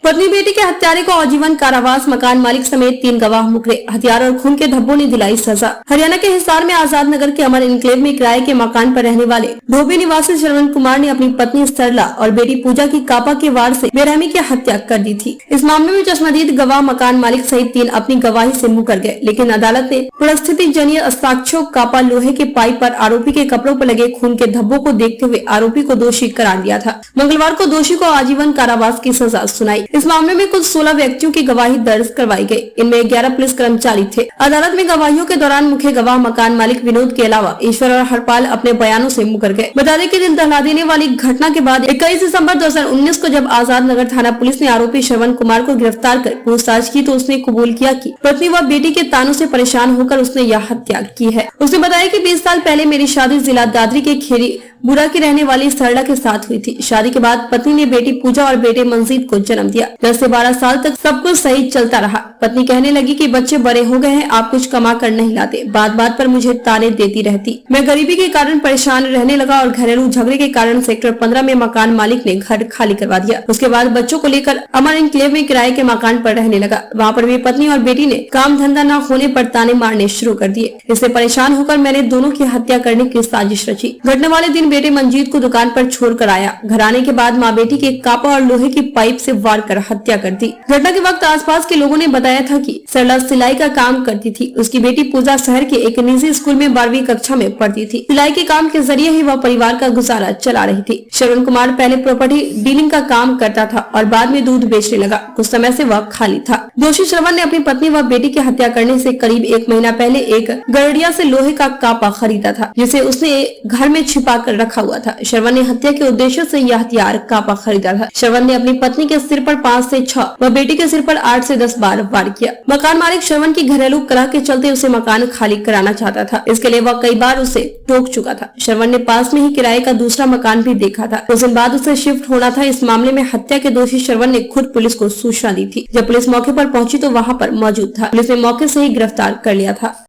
पत्नी बेटी के हत्यारे को आजीवन कारावास, मकान मालिक समेत 3 गवाह मुकरे, हथियार और खून के धब्बों ने दिलाई सजा। हरियाणा के हिसार में आजाद नगर के अमर इनक्लेव में किराए के मकान पर रहने वाले धोबी निवासी श्रवण कुमार ने अपनी पत्नी सरला और बेटी पूजा की कापा के वार से बेरहमी की हत्या कर दी थी। इस मामले में चश्मदीद गवाह मकान मालिक सहित 3 अपनी गवाही से मुकर गए, लेकिन अदालत ने परिस्थिति जनीय साक्ष्यों, कापा, लोहे के पाइप पर आरोपी के कपड़ों पर लगे खून के धब्बों को देखते हुए आरोपी को दोषी करार दिया था। मंगलवार को दोषी को आजीवन कारावास की सजा सुनाई। इस मामले में कुल 16 व्यक्तियों की गवाही दर्ज करवाई गई। इनमें 11 पुलिस कर्मचारी थे। अदालत में गवाहियों के दौरान मुख्य गवाह मकान मालिक विनोद के अलावा ईश्वर और हरपाल अपने बयानों से मुकर गए। बता दें कि दिल दहला देने वाली घटना के बाद 21 दिसंबर 2019 को जब आजाद नगर थाना पुलिस ने आरोपी श्रवण कुमार को गिरफ्तार कर पूछताछ की तो उसने कबूल किया कि पत्नी व बेटी के तानों से परेशान होकर उसने यह हत्या की है। उसने बताया कि 20 साल पहले मेरी शादी जिला दादरी के खेरी बुरा की रहने वाली सरला के साथ हुई थी। शादी के बाद पत्नी ने बेटी पूजा और बेटे मंजीत को जन्म दिया। 10 से 12 साल तक सब कुछ सही चलता रहा। पत्नी कहने लगी कि बच्चे बड़े हो गए हैं, आप कुछ कमा कर नहीं लाते। बात बात पर मुझे ताने देती रहती। मैं गरीबी के कारण परेशान रहने लगा और घरेलू झगड़े के कारण सेक्टर 15 में मकान मालिक ने घर खाली करवा दिया। उसके बाद बच्चों को लेकर अमर इनक्लेव में किराए के मकान पर रहने लगा। वहाँ पर भी पत्नी और बेटी ने काम धंधा न होने पर ताने मारने शुरू कर दिए। इससे परेशान होकर मैंने दोनों की हत्या करने की साजिश रची। घटने वाले दिन बेटे मंजीत को दुकान पर छोड़कर आया। घर आने के बाद माँ बेटी के कापा और लोहे की पाइप से वार कर हत्या कर दी। घटना के वक्त आसपास के लोगों ने बताया था कि सरला सिलाई का काम करती थी। उसकी बेटी पूजा शहर के एक निजी स्कूल में 12वीं कक्षा में पढ़ती थी। सिलाई के काम के जरिए ही वह परिवार का गुजारा चला रही थी। श्रवण कुमार पहले प्रॉपर्टी डीलिंग का काम करता था और बाद में दूध बेचने लगा। कुछ समय से वह खाली था। दोषी श्रवण ने अपनी पत्नी व बेटी की हत्या करने से करीब 1 महीना पहले एक गरड़िया से लोहे का कापा खरीदा था, जिसे उसने घर में छिपा कर रखा हुआ था। श्रवण ने हत्या के उद्देश्य से यह हथियार कापा खरीदा था। श्रवण ने अपनी पत्नी के सिर पर 5 से 6 व बेटी के सिर पर 8 से 10 बार वार किया। मकान मालिक श्रवण की घरेलू कलह के चलते उसे मकान खाली कराना चाहता था। इसके लिए वह कई बार उसे टोक चुका था। श्रवण ने पास में ही किराए का दूसरा मकान भी देखा था। उस दिन बाद उसे शिफ्ट होना था। इस मामले में हत्या के दोषी श्रवण ने खुद पुलिस को सूचना दी थी। जब पुलिस मौके पर पहुंची तो वहां पर मौजूद था। पुलिस ने मौके से ही गिरफ्तार कर लिया था।